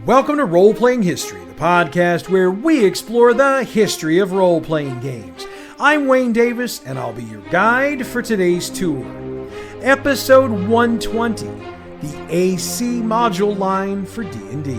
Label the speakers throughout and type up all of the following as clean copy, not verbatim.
Speaker 1: Welcome to Roleplaying History, the podcast where we explore the history of role-playing games. I'm Wayne Davis, and I'll be your guide for today's tour. Episode 120, the AC module line for D&D.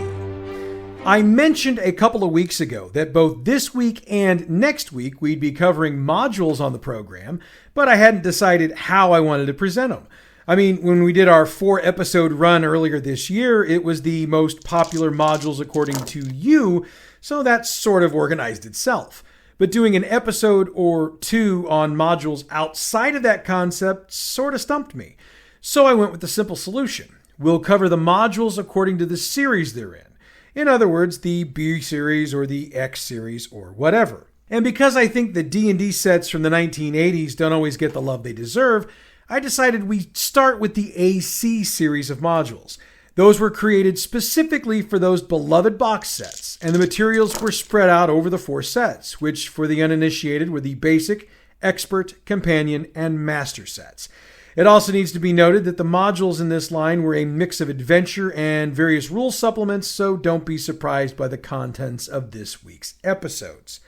Speaker 1: I mentioned a couple of weeks ago that both this week and next week we'd be covering modules on the program, but I hadn't decided how I wanted to present them. I mean, when we did our 4-episode run earlier this year, it was the most popular modules according to you, so that sort of organized itself. But doing an episode or two on modules outside of that concept sort of stumped me. So I went with the simple solution. We'll cover the modules according to the series they're in. In other words, the B series or the X series or whatever. And because I think the D&D sets from the 1980s don't always get the love they deserve, I decided we'd start with the AC series of modules. Those were created specifically for those beloved box sets, and the materials were spread out over the 4 sets, which for the uninitiated were the Basic, Expert, Companion, and Master sets. It also needs to be noted that the modules in this line were a mix of adventure and various rule supplements, so don't be surprised by the contents of this week's episodes.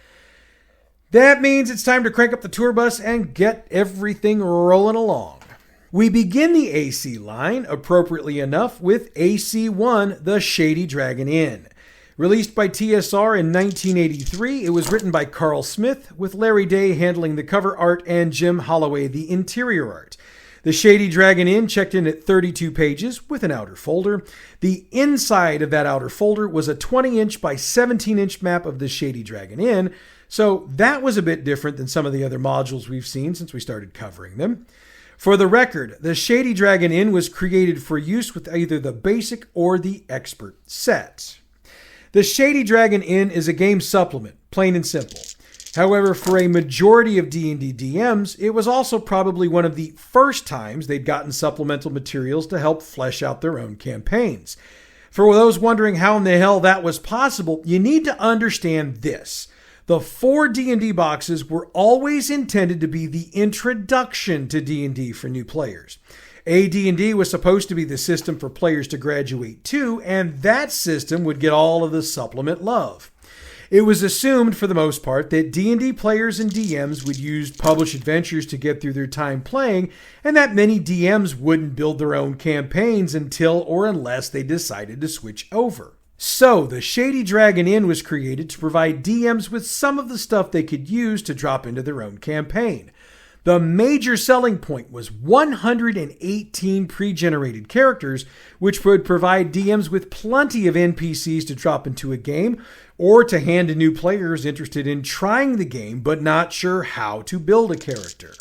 Speaker 1: That means it's time to crank up the tour bus and get everything rolling along. We begin the AC line, appropriately enough, with AC-1, The Shady Dragon Inn. Released by TSR in 1983, it was written by Carl Smith, with Larry Day handling the cover art and Jim Holloway the interior art. The Shady Dragon Inn checked in at 32 pages with an outer folder. The inside of that outer folder was a 20-inch by 17-inch map of the Shady Dragon Inn, so that was a bit different than some of the other modules we've seen since we started covering them. For the record, the Shady Dragon Inn was created for use with either the Basic or the Expert set. The Shady Dragon Inn is a game supplement, plain and simple. However, for a majority of D&D DMs, it was also probably one of the first times they'd gotten supplemental materials to help flesh out their own campaigns. For those wondering how in the hell that was possible, you need to understand this. The 4 D&D boxes were always intended to be the introduction to D&D for new players. AD&D was supposed to be the system for players to graduate to, and that system would get all of the supplement love. It was assumed, for the most part, that D&D players and DMs would use published adventures to get through their time playing, and that many DMs wouldn't build their own campaigns until or unless they decided to switch over. So, the Shady Dragon Inn was created to provide DMs with some of the stuff they could use to drop into their own campaign. The major selling point was 118 pre-generated characters, which would provide DMs with plenty of NPCs to drop into a game, or to hand to new players interested in trying the game but not sure how to build a character.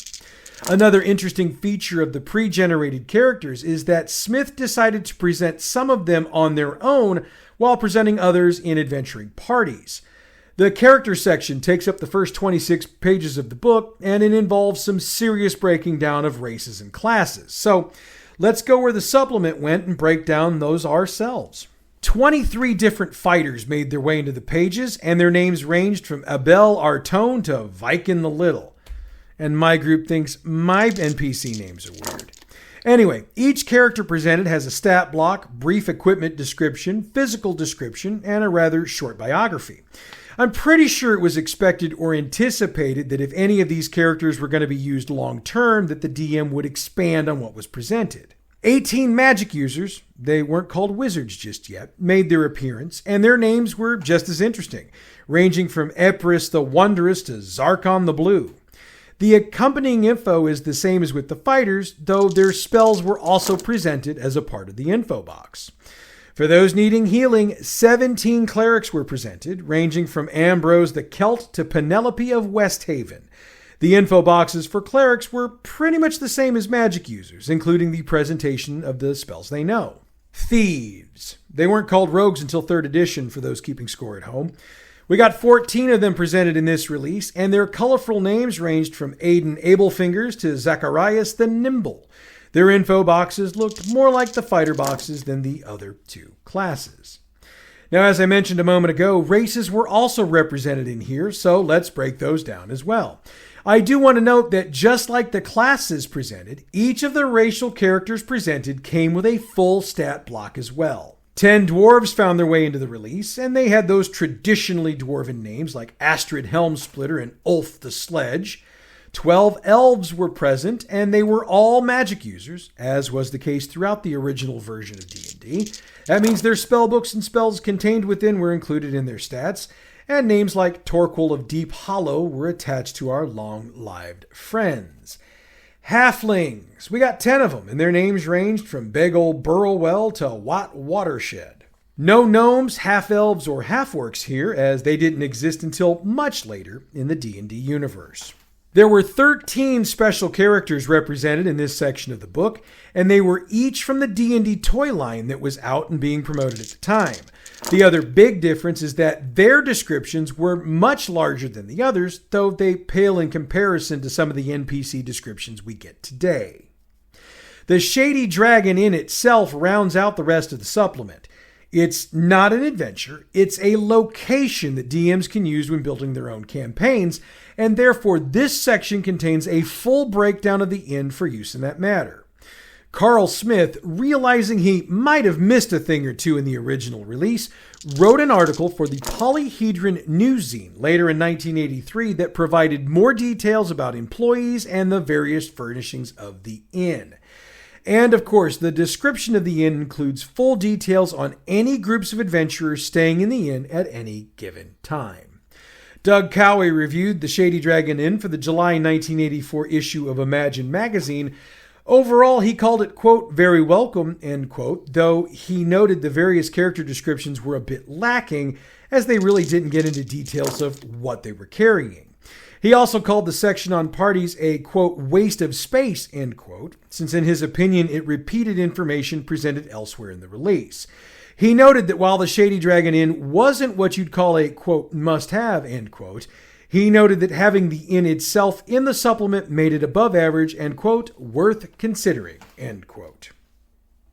Speaker 1: Another interesting feature of the pre-generated characters is that Smith decided to present some of them on their own while presenting others in adventuring parties. The character section takes up the first 26 pages of the book, and it involves some serious breaking down of races and classes. So let's go where the supplement went and break down those ourselves. 23 different fighters made their way into the pages, and their names ranged from Abel Artone to Viking the Little. And my group thinks my NPC names are weird. Anyway, each character presented has a stat block, brief equipment description, physical description, and a rather short biography. I'm pretty sure it was expected or anticipated that if any of these characters were going to be used long term, that the DM would expand on what was presented. 18 magic users, they weren't called wizards just yet, made their appearance, and their names were just as interesting, ranging from Epirus the Wondrous to Zarkon the Blue. The accompanying info is the same as with the fighters, though their spells were also presented as a part of the info box. For those needing healing, 17 clerics were presented, ranging from Ambrose the Celt to Penelope of Westhaven. The info boxes for clerics were pretty much the same as magic users, including the presentation of the spells they know. Thieves. They weren't called rogues until 3rd edition for those keeping score at home. We got 14 of them presented in this release, and their colorful names ranged from Aiden Ablefingers to Zacharias the Nimble. Their info boxes looked more like the fighter boxes than the other 2 classes. Now, as I mentioned a moment ago, races were also represented in here, so let's break those down as well. I do want to note that just like the classes presented, each of the racial characters presented came with a full stat block as well. 10 dwarves found their way into the release, and they had those traditionally dwarven names like Astrid Helmsplitter and Ulf the Sledge. 12 elves were present, and they were all magic users, as was the case throughout the original version of D&D. That means their spellbooks and spells contained within were included in their stats, and names like Torquil of Deep Hollow were attached to our long-lived friends. Halflings. We got 10 of them, and their names ranged from Big Ol' Burrowell to Watt Watershed. No gnomes, half-elves, or half-orcs here, as they didn't exist until much later in the D&D universe. There were 13 special characters represented in this section of the book, and they were each from the D&D toy line that was out and being promoted at the time. The other big difference is that their descriptions were much larger than the others, though they pale in comparison to some of the NPC descriptions we get today. The Shady Dragon Inn itself rounds out the rest of the supplement. It's not an adventure, it's a location that DMs can use when building their own campaigns, and therefore this section contains a full breakdown of the inn for use in that matter. Carl Smith, realizing he might have missed a thing or two in the original release, wrote an article for the Polyhedron Newszine later in 1983 that provided more details about employees and the various furnishings of the inn. And of course, the description of the inn includes full details on any groups of adventurers staying in the inn at any given time. Doug Cowie reviewed the Shady Dragon Inn for the July 1984 issue of Imagine magazine. Overall, he called it, quote, very welcome, end quote, though he noted the various character descriptions were a bit lacking as they really didn't get into details of what they were carrying. He also called the section on parties a, quote, waste of space, end quote, since in his opinion it repeated information presented elsewhere in the release. He noted that while the Shady Dragon Inn wasn't what you'd call a, quote, must-have, end quote, he noted that having the inn itself in the supplement made it above average and, quote, worth considering, end quote.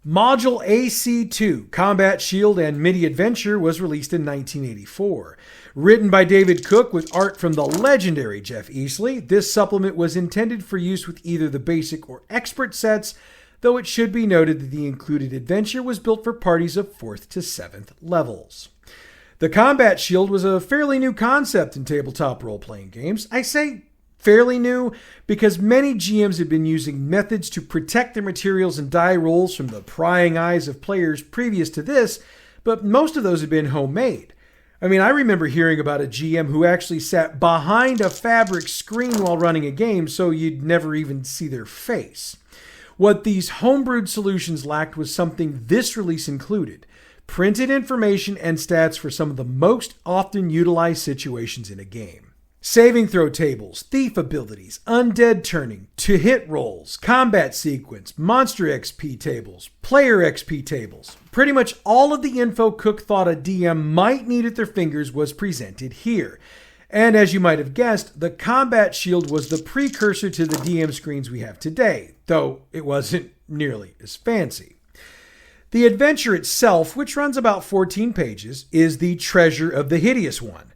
Speaker 1: Module AC2, Combat Shield and MIDI Adventure, was released in 1984. Written by David Cook with art from the legendary Jeff Easley, this supplement was intended for use with either the basic or expert sets, though it should be noted that the included adventure was built for parties of 4th to 7th levels. The Combat Shield was a fairly new concept in tabletop role-playing games. I say fairly new because many GMs have been using methods to protect their materials and die rolls from the prying eyes of players previous to this, but most of those have been homemade. I mean, I remember hearing about a GM who actually sat behind a fabric screen while running a game so you'd never even see their face. What these homebrewed solutions lacked was something this release included: printed information and stats for some of the most often utilized situations in a game. Saving throw tables, thief abilities, undead turning, to-hit rolls, combat sequence, monster XP tables, player XP tables. Pretty much all of the info Cook thought a DM might need at their fingers was presented here. And as you might have guessed, the Combat Shield was the precursor to the DM screens we have today, though it wasn't nearly as fancy. The adventure itself, which runs about 14 pages, is the Treasure of the Hideous One.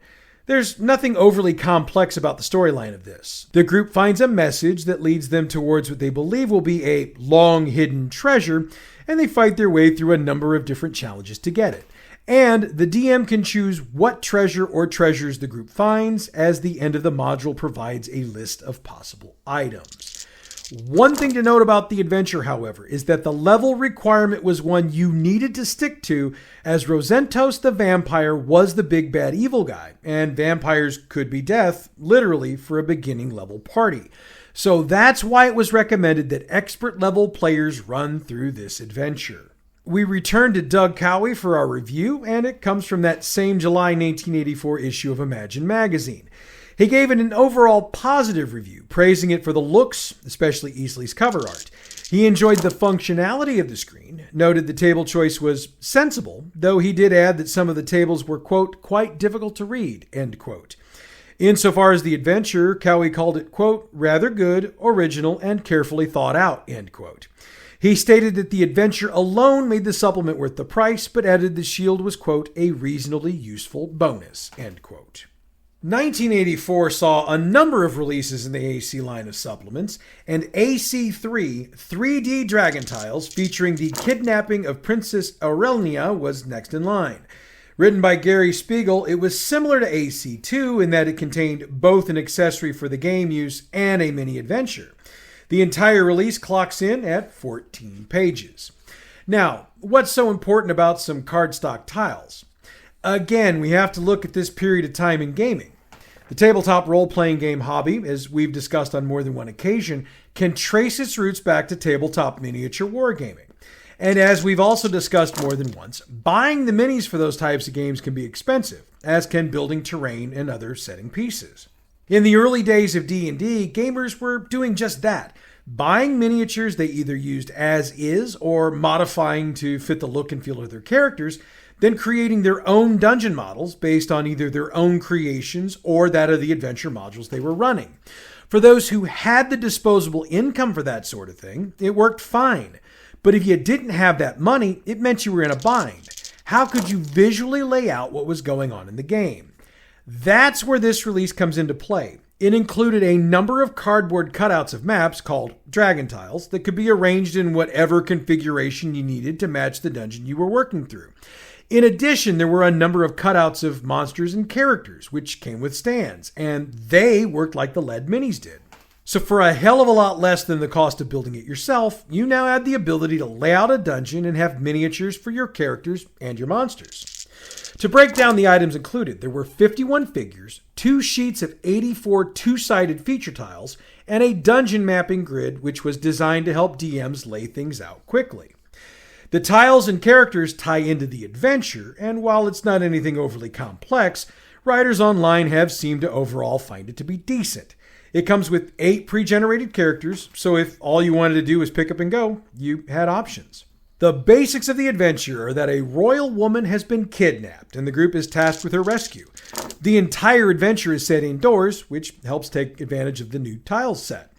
Speaker 1: There's nothing overly complex about the storyline of this. The group finds a message that leads them towards what they believe will be a long-hidden treasure, and they fight their way through a number of different challenges to get it. And the DM can choose what treasure or treasures the group finds, as the end of the module provides a list of possible items. One thing to note about the adventure, however, is that the level requirement was one you needed to stick to, as Rosentos the vampire was the big bad evil guy, and vampires could be death, literally, for a beginning level party. So that's why it was recommended that expert level players run through this adventure. We return to Doug Cowie for our review, and it comes from that same July 1984 issue of Imagine magazine. He gave it an overall positive review, praising it for the looks, especially Easley's cover art. He enjoyed the functionality of the screen, noted the table choice was sensible, though he did add that some of the tables were, quote, quite difficult to read, end quote. Insofar as the adventure, Cowie called it, quote, rather good, original, and carefully thought out, end quote. He stated that the adventure alone made the supplement worth the price, but added the shield was, quote, a reasonably useful bonus, end quote. 1984 saw a number of releases in the AC line of supplements, and AC3 3D Dragon Tiles featuring the kidnapping of Princess Aurelnia was next in line. Written by Gary Spiegel, it was similar to AC2 in that it contained both an accessory for the game use and a mini adventure. The entire release clocks in at 14 pages. Now, what's so important about some cardstock tiles? Again, we have to look at this period of time in gaming. The tabletop role-playing game hobby, as we've discussed on more than one occasion, can trace its roots back to tabletop miniature wargaming. And as we've also discussed more than once, buying the minis for those types of games can be expensive, as can building terrain and other setting pieces. In the early days of D&D, gamers were doing just that, buying miniatures they either used as is or modifying to fit the look and feel of their characters, then creating their own dungeon models based on either their own creations or that of the adventure modules they were running. For those who had the disposable income for that sort of thing, it worked fine. But if you didn't have that money, it meant you were in a bind. How could you visually lay out what was going on in the game? That's where this release comes into play. It included a number of cardboard cutouts of maps called Dragon Tiles that could be arranged in whatever configuration you needed to match the dungeon you were working through. In addition, there were a number of cutouts of monsters and characters, which came with stands, and they worked like the LED minis did. So for a hell of a lot less than the cost of building it yourself, you now had the ability to lay out a dungeon and have miniatures for your characters and your monsters. To break down the items included, there were 51 figures, 2 sheets of 84 two-sided feature tiles, and a dungeon mapping grid which was designed to help DMs lay things out quickly. The tiles and characters tie into the adventure, and while it's not anything overly complex, writers online have seemed to overall find it to be decent. It comes with 8 pre-generated characters, so if all you wanted to do was pick up and go, you had options. The basics of the adventure are that a royal woman has been kidnapped, and the group is tasked with her rescue. The entire adventure is set indoors, which helps take advantage of the new tiles set.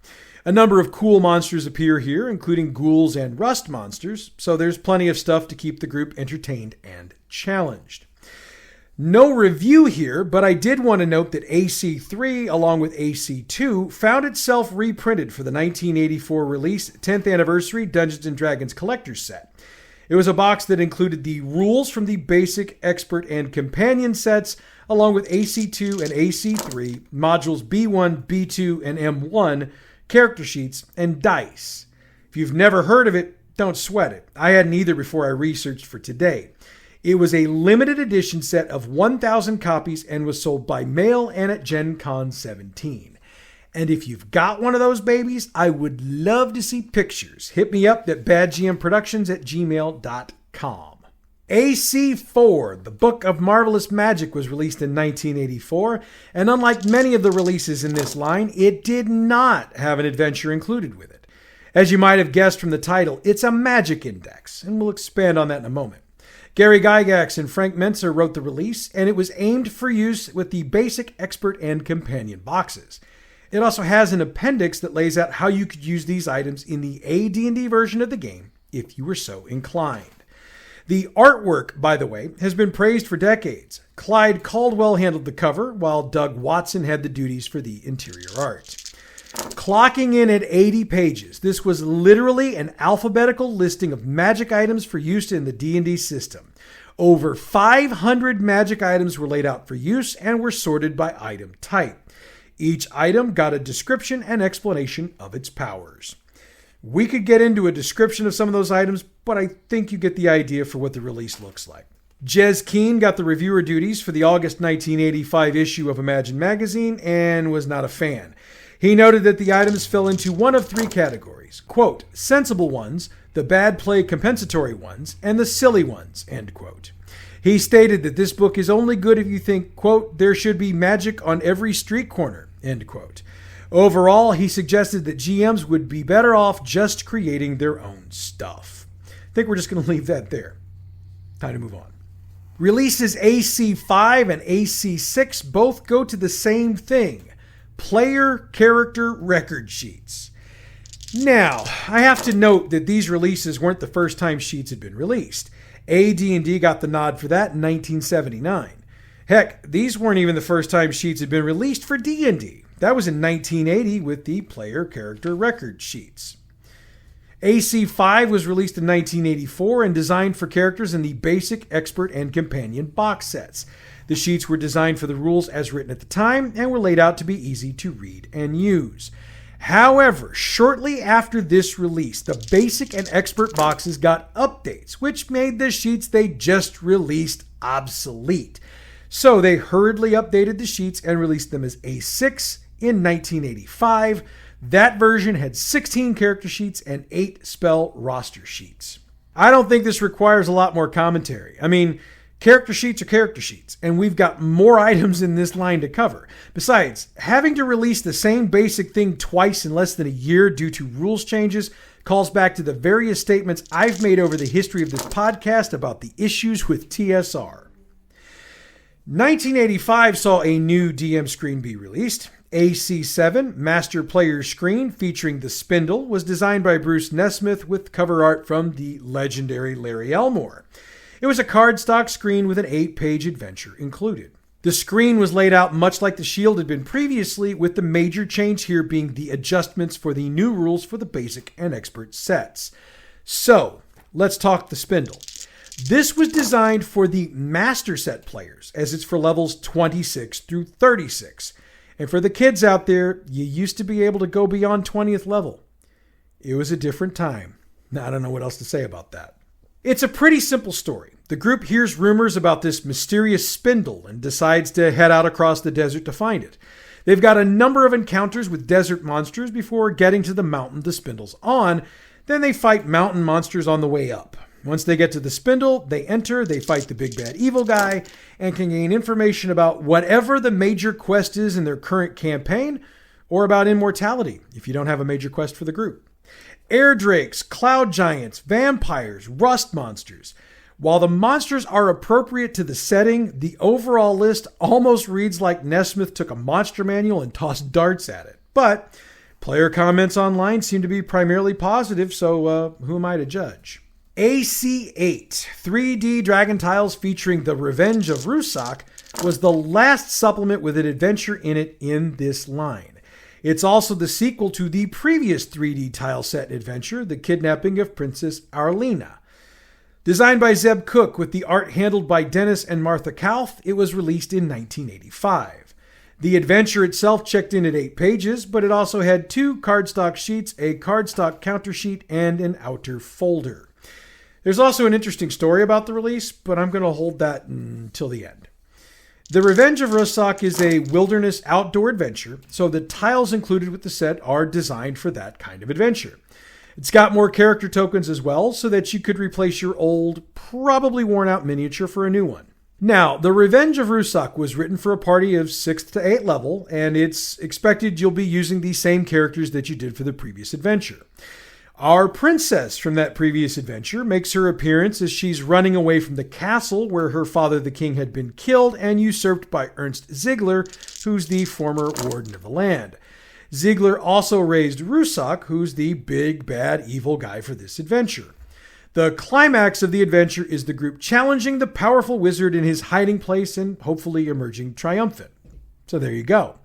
Speaker 1: A number of cool monsters appear here, including ghouls and rust monsters, so there's plenty of stuff to keep the group entertained and challenged. No review here, but I did want to note that AC3, along with AC2, found itself reprinted for the 1984 release 10th Anniversary Dungeons & Dragons Collector's Set. It was a box that included the rules from the basic, expert, and companion sets, along with AC2 and AC3, modules B1, B2, and M1, character sheets, and dice. If you've never heard of it, don't sweat it. I hadn't either before I researched for today. It was a limited edition set of 1,000 copies and was sold by mail and at Gen Con 17. And if you've got one of those babies, I would love to see pictures. Hit me up at badgmproductions@gmail.com. AC4, the Book of Marvelous Magic, was released in 1984, and unlike many of the releases in this line, it did not have an adventure included with it. As you might have guessed from the title, it's a magic index, and we'll expand on that in a moment. Gary Gygax and Frank Mentzer wrote the release, and it was aimed for use with the basic, expert, and companion boxes. It also has an appendix that lays out how you could use these items in the AD&D version of the game, if you were so inclined. The artwork, by the way, has been praised for decades. Clyde Caldwell handled the cover, while Doug Watson had the duties for the interior art. Clocking in at 80 pages, this was literally an alphabetical listing of magic items for use in the D&D system. Over 500 magic items were laid out for use and were sorted by item type. Each item got a description and explanation of its powers. We could get into a description of some of those items, but I think you get the idea for what the release looks like. Jez Keane got the reviewer duties for the August 1985 issue of Imagine magazine and was not a fan. He noted that the items fell into one of 3 categories, quote, sensible ones, the bad play compensatory ones, and the silly ones, end quote. He stated that this book is only good if you think, quote, there should be magic on every street corner, end quote. Overall, he suggested that GMs would be better off just creating their own stuff. I think we're just going to leave that there. Time to move on. Releases AC5 and AC6 both go to the same thing. Player character record sheets. Now, I have to note that these releases weren't the first time sheets had been released. AD&D got the nod for that in 1979. Heck, these weren't even the first time sheets had been released for D&D. That was in 1980 with the player character record sheets. AC5 was released in 1984 and designed for characters in the Basic, Expert, and Companion box sets. The sheets were designed for the rules as written at the time and were laid out to be easy to read and use. However, shortly after this release, the Basic and Expert boxes got updates, which made the sheets they just released obsolete. So they hurriedly updated the sheets and released them as A6 in 1985. That version had 16 character sheets and 8 spell roster sheets. I don't think this requires a lot more commentary. I mean, character sheets are character sheets, and we've got more items in this line to cover. Besides, having to release the same basic thing twice in less than a year due to rules changes calls back to the various statements I've made over the history of this podcast about the issues with TSR. 1985 saw a new DM screen be released. AC7, Master Player Screen, featuring the Spindle, was designed by Bruce Nesmith with cover art from the legendary Larry Elmore. It was a cardstock screen with an 8-page adventure included. The screen was laid out much like the Shield had been previously, with the major change here being the adjustments for the new rules for the Basic and Expert sets. So, let's talk the Spindle. This was designed for the Master Set players, as it's for levels 26 through 36. And for the kids out there, you used to be able to go beyond 20th level. It was a different time. Now, I don't know what else to say about that. It's a pretty simple story. The group hears rumors about this mysterious spindle and decides to head out across the desert to find it. They've got a number of encounters with desert monsters before getting to the mountain the spindle's on. Then they fight mountain monsters on the way up. Once they get to the spindle, they enter, they fight the big bad evil guy, and can gain information about whatever the major quest is in their current campaign, or about immortality, if you don't have a major quest for the group. Air drakes, cloud giants, vampires, rust monsters. While the monsters are appropriate to the setting, the overall list almost reads like Nesmith took a monster manual and tossed darts at it. But player comments online seem to be primarily positive, so who am I to judge? AC8, 3D Dragon Tiles featuring The Revenge of Rusak, was the last supplement with an adventure in it in this line. It's also the sequel to the previous 3D tile set adventure, The Kidnapping of Princess Arlena. Designed by Zeb Cook with the art handled by Dennis and Martha Kalf, it was released in 1985. The adventure itself checked in at 8 pages, but it also had 2 cardstock sheets, a cardstock counter sheet, and an outer folder. There's also an interesting story about the release, but I'm going to hold that until the end. The Revenge of Rusak is a wilderness outdoor adventure, so the tiles included with the set are designed for that kind of adventure. It's got more character tokens as well, so that you could replace your old, probably worn out miniature for a new one. Now, The Revenge of Rusak was written for a party of 6th to 8th level, and it's expected you'll be using the same characters that you did for the previous adventure. Our princess from that previous adventure makes her appearance as she's running away from the castle where her father the king had been killed and usurped by Ernst Ziegler, who's the former warden of the land. Ziegler also raised Rusak, who's the big, bad, evil guy for this adventure. The climax of the adventure is the group challenging the powerful wizard in his hiding place and hopefully emerging triumphant. So there you go.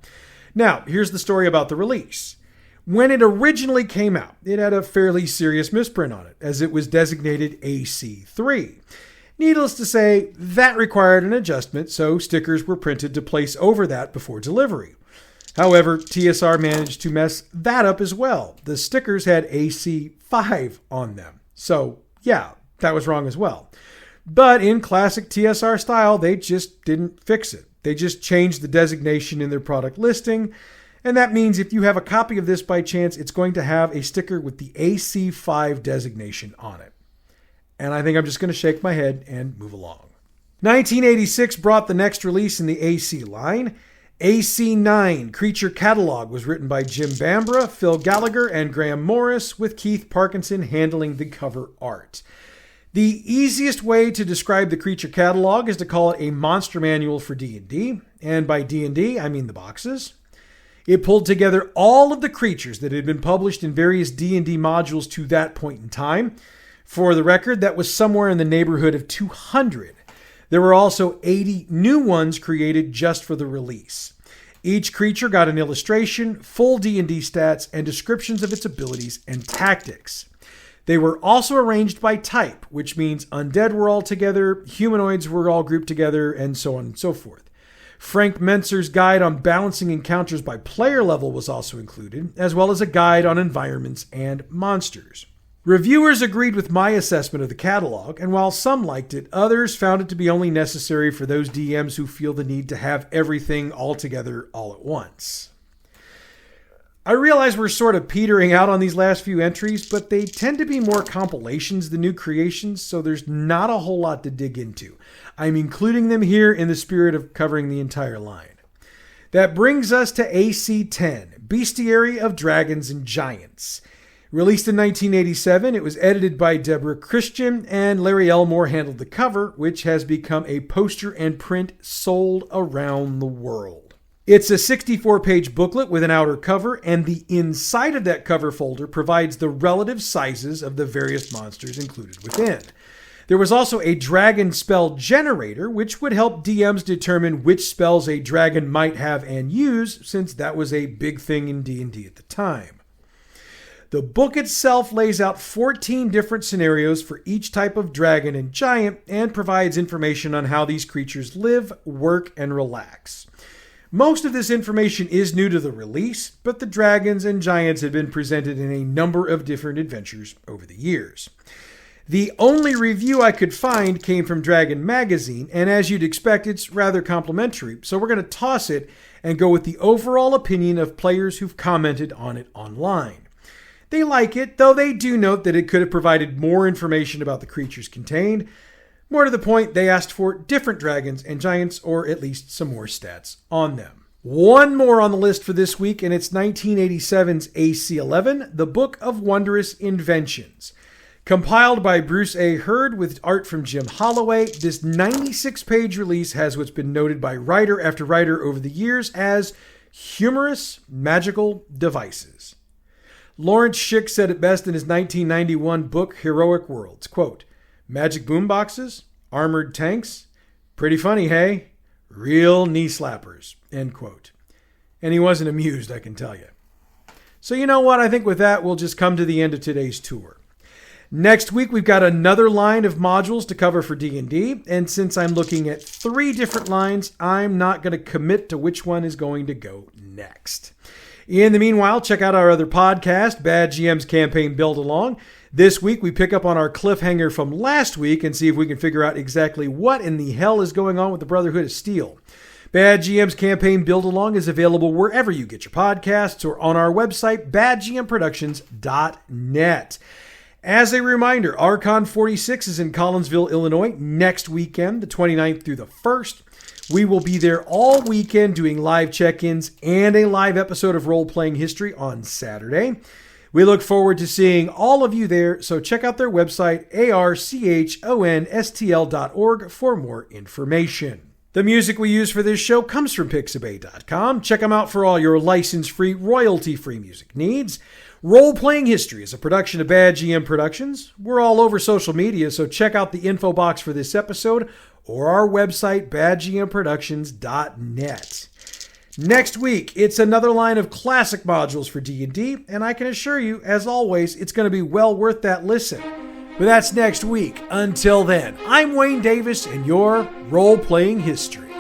Speaker 1: Now, here's the story about the release. When it originally came out, it had a fairly serious misprint on it, as it was designated AC3. Needless to say, that required an adjustment, so stickers were printed to place over that before delivery. However, TSR managed to mess that up as well. The stickers had AC5 on them. So, yeah, that was wrong as well. But in classic TSR style, they just didn't fix it. They just changed the designation in their product listing. And that means if you have a copy of this by chance, it's going to have a sticker with the AC5 designation on it. And I think I'm just going to shake my head and move along. 1986 brought the next release in the AC line. AC9 Creature Catalog was written by Jim Bambra, Phil Gallagher, and Graham Morris, with Keith Parkinson handling the cover art. The easiest way to describe the Creature Catalog is to call it a monster manual for D&D. And by D&D, I mean the boxes. It pulled together all of the creatures that had been published in various D&D modules to that point in time. For the record, that was somewhere in the neighborhood of 200. There were also 80 new ones created just for the release. Each creature got an illustration, full D&D stats, and descriptions of its abilities and tactics. They were also arranged by type, which means undead were all together, humanoids were all grouped together, and so on and so forth. Frank Mentzer's guide on balancing encounters by player level was also included, as well as a guide on environments and monsters. Reviewers agreed with my assessment of the catalog, and while some liked it, others found it to be only necessary for those DMs who feel the need to have everything all together all at once. I realize we're sort of petering out on these last few entries, but they tend to be more compilations than new creations, so there's not a whole lot to dig into. I'm including them here in the spirit of covering the entire line. That brings us to AC-10, Bestiary of Dragons and Giants. Released in 1987, it was edited by Deborah Christian, and Larry Elmore handled the cover, which has become a poster and print sold around the world. It's a 64-page booklet with an outer cover, and the inside of that cover folder provides the relative sizes of the various monsters included within. There was also a dragon spell generator, which would help DMs determine which spells a dragon might have and use, since that was a big thing in D&D at the time. The book itself lays out 14 different scenarios for each type of dragon and giant and provides information on how these creatures live, work, and relax. Most of this information is new to the release, but the dragons and giants have been presented in a number of different adventures over the years. The only review I could find came from Dragon Magazine, and as you'd expect, it's rather complimentary, so we're going to toss it and go with the overall opinion of players who've commented on it online. They like it, though they do note that it could have provided more information about the creatures contained. More to the point, they asked for different dragons and giants, or at least some more stats on them. One more on the list for this week, and it's 1987's AC-11, The Book of Wondrous Inventions. Compiled by Bruce A. Hurd with art from Jim Holloway, this 96-page release has what's been noted by writer after writer over the years as humorous magical devices. Lawrence Schick said it best in his 1991 book, Heroic Worlds, quote, "Magic boomboxes, armored tanks, pretty funny, hey? Real knee slappers," end quote. And he wasn't amused, I can tell you. So you know what? I think with that, we'll just come to the end of today's tour. Next week, we've got another line of modules to cover for D&D, and since I'm looking at 3 different lines, I'm not going to commit to which one is going to go next. In the meanwhile, check out our other podcast, Bad GM's Campaign Build Along. This week, we pick up on our cliffhanger from last week and see if we can figure out exactly what in the hell is going on with the Brotherhood of Steel. Bad GM's Campaign Build Along is available wherever you get your podcasts or on our website, badgmproductions.net. As a reminder, Archon 46 is in Collinsville, Illinois next weekend, the 29th through the 1st. We will be there all weekend doing live check-ins and a live episode of Role-Playing History on Saturday. We look forward to seeing all of you there, so check out their website, archonstl.org, for more information. The music we use for this show comes from Pixabay.com. Check them out for all your license-free, royalty-free music needs. Role-Playing History is a production of Bad GM Productions. We're all over social media, so check out the info box for this episode or our website, badgmproductions.net. Next week, it's another line of classic modules for D&D, and I can assure you, as always, it's going to be well worth that listen. But that's next week. Until then, I'm Wayne Davis, and your Role-Playing History.